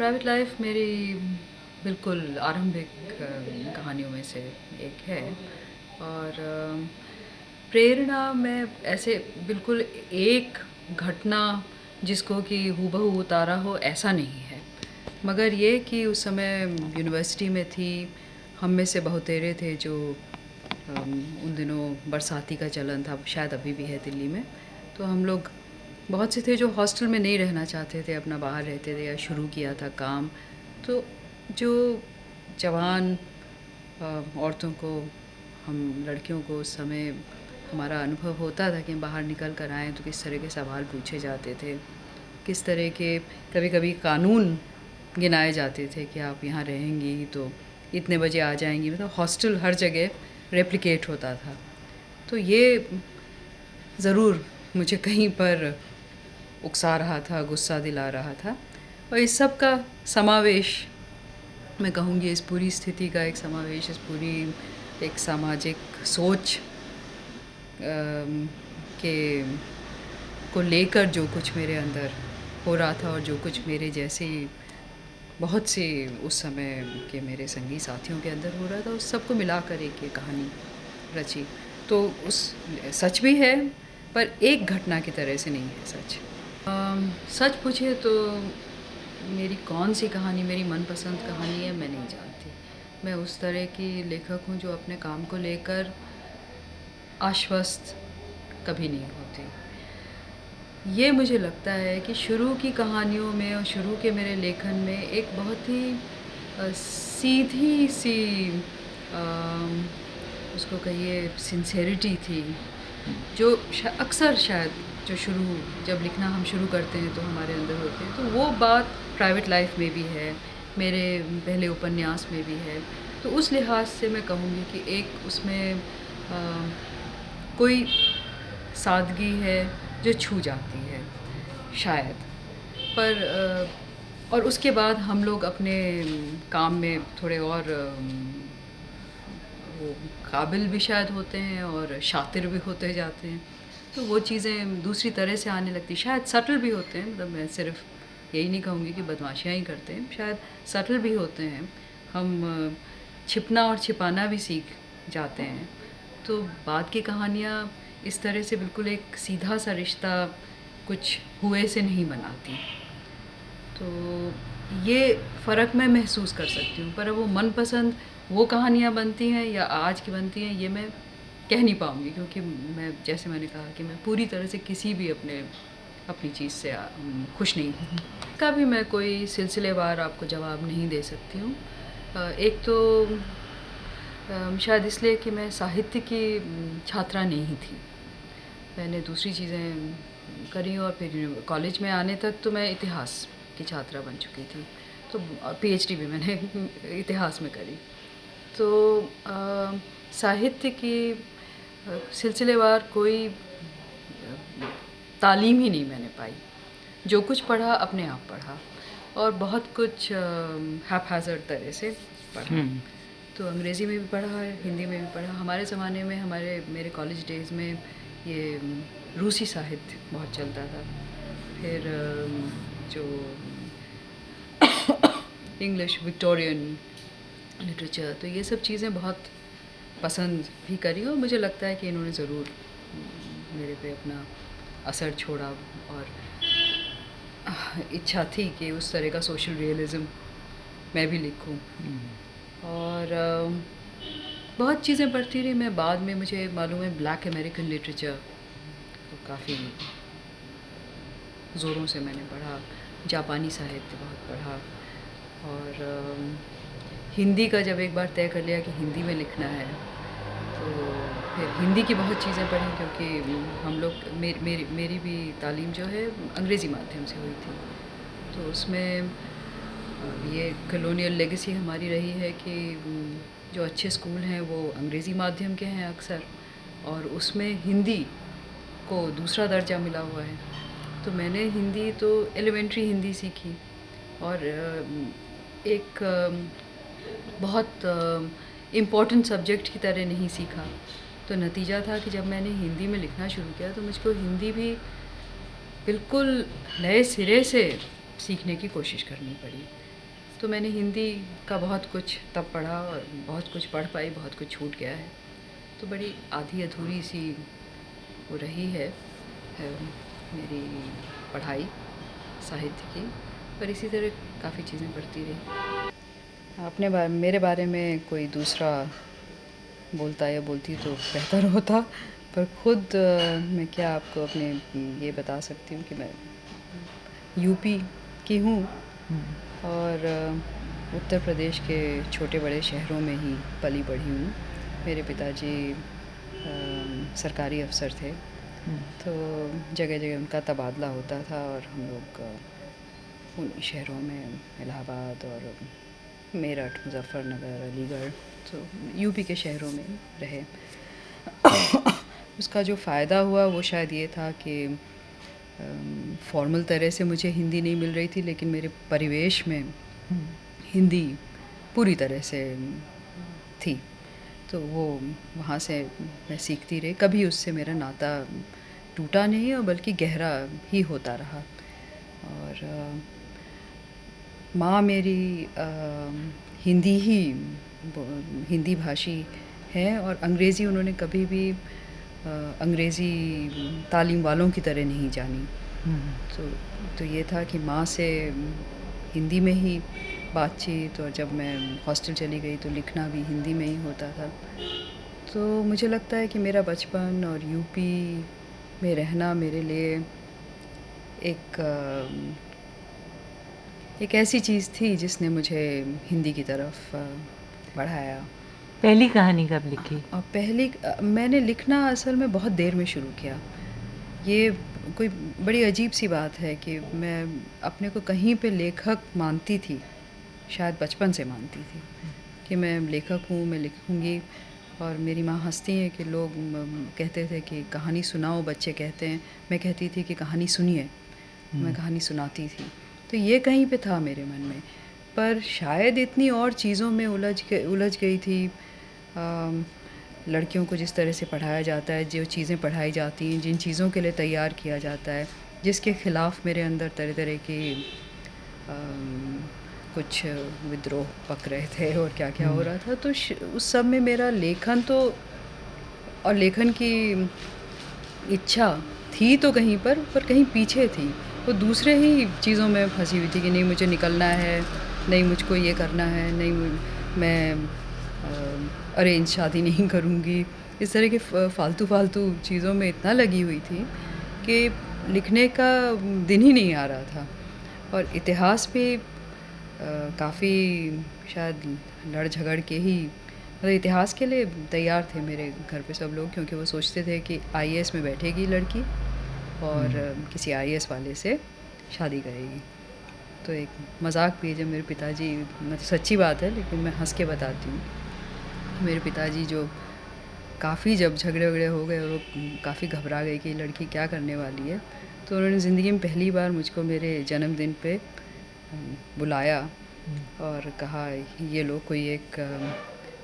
Private life मेरी बिल्कुल आरंभिक कहानियों में से एक है। और प्रेरणा में ऐसे बिल्कुल एक घटना जिसको कि हूबहू उतारा हो ऐसा नहीं है, मगर ये कि उस समय यूनिवर्सिटी में थी, हम में से बहुतेरे थे जो उन दिनों बरसाती का चलन था, शायद अभी भी है दिल्ली में। तो हम लोग बहुत से थे जो हॉस्टल में नहीं रहना चाहते थे, अपना बाहर रहते थे या शुरू किया था काम। तो जो जवान औरतों को, हम लड़कियों को उस समय हमारा अनुभव होता था कि हम बाहर निकल कर आएँ तो किस तरह के सवाल पूछे जाते थे, किस तरह के कभी कभी कानून गिनाए जाते थे कि आप यहाँ रहेंगी तो इतने बजे आ जाएंगी। मतलब हॉस्टल हर जगह रेप्लिकेट होता था। तो ये ज़रूर मुझे कहीं पर उकसा रहा था, गुस्सा दिला रहा था। और इस सब का समावेश, मैं कहूँगी इस पूरी स्थिति का एक समावेश, इस पूरी एक सामाजिक सोच के को लेकर जो कुछ मेरे अंदर हो रहा था और जो कुछ मेरे जैसे बहुत से उस समय के मेरे संगी साथियों के अंदर हो रहा था, उस सब को मिलाकर एक ये कहानी रची। तो उस सच भी है, पर एक घटना की तरह से नहीं है सच। सच पूछे तो मेरी कौन सी कहानी मेरी मनपसंद कहानी है मैं नहीं जानती। मैं उस तरह की लेखक हूँ जो अपने काम को लेकर आश्वस्त कभी नहीं होती। ये मुझे लगता है कि शुरू की कहानियों में और शुरू के मेरे लेखन में एक बहुत ही सीधी सी उसको कहिए सिंसेरिटी थी, जो अक्सर शायद जो शुरू जब लिखना हम शुरू करते हैं तो हमारे अंदर होते हैं। तो वो बात प्राइवेट लाइफ में भी है, मेरे पहले उपन्यास में भी है। तो उस लिहाज से मैं कहूँगी कि एक उसमें कोई सादगी है जो छू जाती है शायद। पर और उसके बाद हम लोग अपने काम में थोड़े और वो काबिल भी शायद होते हैं और शातिर भी होते जाते हैं। तो वो चीज़ें दूसरी तरह से आने लगती, शायद सटल भी होते हैं। मतलब मैं सिर्फ यही नहीं कहूँगी कि बदमाशियाँ ही करते हैं, शायद सटल भी होते हैं। हम छिपना और छिपाना भी सीख जाते हैं। तो बाद की कहानियाँ इस तरह से बिल्कुल एक सीधा सा रिश्ता कुछ हुए से नहीं बनाती। तो ये फ़र्क मैं महसूस कर सकती हूँ, पर वो मनपसंद वो कहानियाँ बनती हैं या आज की बनती हैं ये मैं कह नहीं पाऊँगी, क्योंकि मैं जैसे मैंने कहा कि मैं पूरी तरह से किसी भी अपनी चीज़ से खुश नहीं हूँ। का भी मैं कोई सिलसिलेवार आपको जवाब नहीं दे सकती हूँ। एक तो शायद इसलिए कि मैं साहित्य की छात्रा नहीं थी, मैंने दूसरी चीज़ें करी और फिर कॉलेज में आने तक तो मैं इतिहास की छात्रा बन चुकी थी। तो पीएचडी भी मैंने इतिहास में करी। तो साहित्य की सिलसिलेवार कोई तालीम ही नहीं मैंने पाई। जो कुछ पढ़ा अपने आप पढ़ा और बहुत कुछ हैपहैज़र्ड तरह से पढ़ा। तो अंग्रेज़ी में भी पढ़ा है, हिंदी में भी पढ़ा। हमारे ज़माने में मेरे कॉलेज डेज़ में ये रूसी साहित्य बहुत चलता था। फिर जो इंग्लिश विक्टोरियन लिटरेचर, तो ये सब चीज़ें बहुत पसंद भी करी और मुझे लगता है कि इन्होंने ज़रूर मेरे पे अपना असर छोड़ा। और इच्छा थी कि उस तरह का सोशल रियलिज़म मैं भी लिखूं। और बहुत चीज़ें पढ़ती रही मैं। बाद में मुझे मालूम है ब्लैक अमेरिकन लिटरेचर तो काफ़ी ज़ोरों से मैंने पढ़ा, जापानी साहित्य बहुत पढ़ा। और हिंदी का जब एक बार तय कर लिया कि हिंदी में लिखना है तो फिर हिंदी की बहुत चीज़ें पढ़ी, क्योंकि हम लोग मेरी भी तालीम जो है अंग्रेज़ी माध्यम से हुई थी। तो उसमें ये कॉलोनियल लेगेसी हमारी रही है कि जो अच्छे स्कूल हैं वो अंग्रेज़ी माध्यम के हैं अक्सर, और उसमें हिंदी को दूसरा दर्जा मिला हुआ है। तो मैंने हिंदी तो एलिमेंट्री हिंदी सीखी और एक बहुत इम्पॉर्टेंट सब्जेक्ट की तरह नहीं सीखा। तो नतीजा था कि जब मैंने हिंदी में लिखना शुरू किया तो मुझको हिंदी भी बिल्कुल नए सिरे से सीखने की कोशिश करनी पड़ी। तो मैंने हिंदी का बहुत कुछ तब पढ़ा और बहुत कुछ पढ़ पाई, बहुत कुछ छूट गया है। तो बड़ी आधी अधूरी सी वो रही है मेरी पढ़ाई साहित्य की, पर इसी तरह काफ़ी चीज़ें पढ़ती रही। मेरे बारे में कोई दूसरा बोलता या बोलती तो बेहतर होता, पर खुद मैं क्या आपको अपने ये बता सकती हूँ कि मैं यूपी की हूँ और उत्तर प्रदेश के छोटे बड़े शहरों में ही पली बढ़ी हूँ। मेरे पिताजी सरकारी अफसर थे, तो जगह जगह उनका तबादला होता था और हम लोग उन शहरों में इलाहाबाद और मेरठ, मुज़फ़्फ़रनगर, अलीगढ़, तो यूपी के शहरों में रहे। उसका जो फ़ायदा हुआ वो शायद ये था कि फॉर्मल तरह से मुझे हिंदी नहीं मिल रही थी, लेकिन मेरे परिवेश में हिंदी पूरी तरह से थी। तो वो वहाँ से मैं सीखती रही। कभी उससे मेरा नाता टूटा नहीं और बल्कि गहरा ही होता रहा। और माँ मेरी हिंदी भाषी हैं और अंग्रेज़ी उन्होंने कभी भी अंग्रेज़ी तालीम वालों की तरह नहीं जानी। तो ये था कि माँ से हिंदी में ही बातचीत, और जब मैं हॉस्टल चली गई तो लिखना भी हिंदी में ही होता था। तो मुझे लगता है कि मेरा बचपन और यूपी में रहना मेरे लिए एक ऐसी चीज़ थी जिसने मुझे हिंदी की तरफ बढ़ाया। पहली कहानी कब लिखी? मैंने लिखना असल में बहुत देर में शुरू किया। ये कोई बड़ी अजीब सी बात है कि मैं अपने को कहीं पे लेखक मानती थी, शायद बचपन से मानती थी कि मैं लेखक हूँ, मैं लिखूँगी। और मेरी माँ हंसती हैं कि लोग कहते थे कि कहानी सुनाओ, बच्चे कहते हैं। मैं कहती थी कि कहानी सुनिए, मैं कहानी सुनाती थी। तो ये कहीं पे था मेरे मन में, पर शायद इतनी और चीज़ों में उलझ गई थी। लड़कियों को जिस तरह से पढ़ाया जाता है, जो चीज़ें पढ़ाई जाती हैं, जिन चीज़ों के लिए तैयार किया जाता है, जिसके ख़िलाफ़ मेरे अंदर तरह तरह की कुछ विद्रोह पक रहे थे और क्या क्या हो रहा था। तो उस सब में मेरा लेखन और लेखन की इच्छा थी तो कहीं पर कहीं पीछे थी। वो दूसरे ही चीज़ों में फंसी हुई थी कि नहीं मुझे निकलना है, नहीं मुझको ये करना है, नहीं मैं अरेंज शादी नहीं करूँगी। इस तरह के फालतू चीज़ों में इतना लगी हुई थी कि लिखने का दिन ही नहीं आ रहा था। और इतिहास भी काफ़ी शायद लड़ झगड़ के ही, मतलब इतिहास के लिए तैयार थे मेरे घर पे सब लोग, क्योंकि वो सोचते थे कि आईएएस में बैठेगी लड़की और किसी आईएएस वाले से शादी करेगी। तो एक मजाक भी है जब मेरे पिताजी, मतलब सच्ची बात है लेकिन मैं हंस के बताती हूँ, मेरे पिताजी जो काफ़ी जब झगड़े वगड़े हो गए और वो काफ़ी घबरा गए कि लड़की क्या करने वाली है, तो उन्होंने ज़िंदगी में पहली बार मुझको मेरे जन्मदिन पे बुलाया और कहा ये लो कोई एक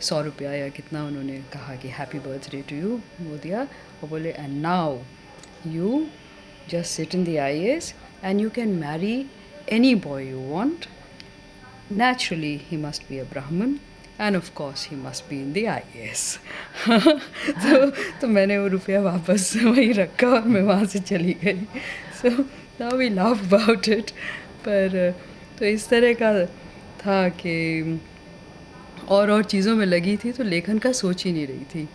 100 रुपया या कितना, उन्होंने कहा कि हैप्पी बर्थडे टू यू वो दिया और बोले and now you just sit in the IAS and you can marry any boy you want. Naturally, he must be a Brahmin and of course he must be in the IAS. तो मैंने वो रुपया वापस वहीं रखा और मैं वहाँ से चली गई. So now we laugh about it. पर तो इस तरह का था कि और चीज़ों में लगी थी तो लेखन का सोच ही नहीं रही थी.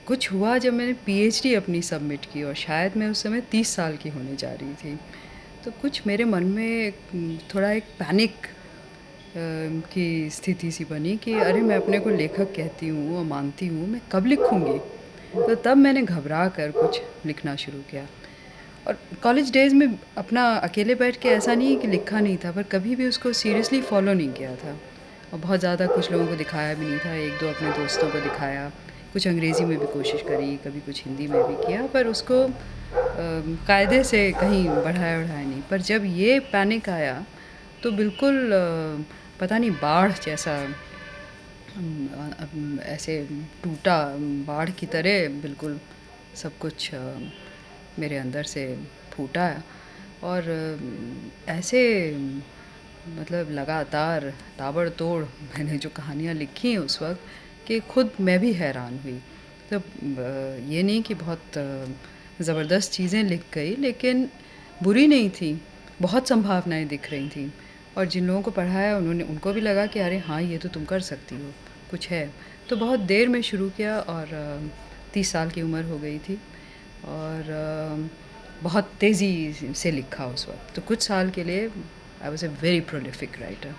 कुछ हुआ जब मैंने पीएचडी अपनी सबमिट की और शायद मैं उस समय 30 साल की होने जा रही थी, तो कुछ मेरे मन में थोड़ा एक पैनिक की स्थिति सी बनी कि अरे मैं अपने को लेखक कहती हूँ और मानती हूँ, मैं कब लिखूँगी. तो तब मैंने घबरा कर कुछ लिखना शुरू किया. और कॉलेज डेज़ में अपना अकेले बैठ के ऐसा नहीं कि लिखा नहीं था, पर कभी भी उसको सीरियसली फॉलो नहीं किया था और बहुत ज़्यादा कुछ लोगों को दिखाया भी नहीं था. एक दो अपने दोस्तों को दिखाया, कुछ अंग्रेज़ी में भी कोशिश करी, कभी कुछ हिंदी में भी किया, पर उसको कायदे से कहीं बढ़ाया नहीं. पर जब ये पैनिक आया तो बिल्कुल पता नहीं बाढ़ जैसा ऐसे टूटा, बाढ़ की तरह बिल्कुल सब कुछ मेरे अंदर से फूटा. और ऐसे मतलब लगातार ताबड़तोड़ मैंने जो कहानियाँ लिखी हैं उस वक़्त कि खुद मैं भी हैरान हुई। तो ये नहीं कि बहुत ज़बरदस्त चीज़ें लिख गई लेकिन बुरी नहीं थी, बहुत संभावनाएँ दिख रही थीं और जिन लोगों को पढ़ा उन्होंने उनको भी लगा कि अरे हाँ, ये तो तुम कर सकती हो, कुछ है। तो बहुत देर में शुरू किया और 30 साल की उम्र हो गई थी और बहुत तेज़ी से लिखा उस वक़्त। तो कुछ साल के लिए I was a very prolific writer.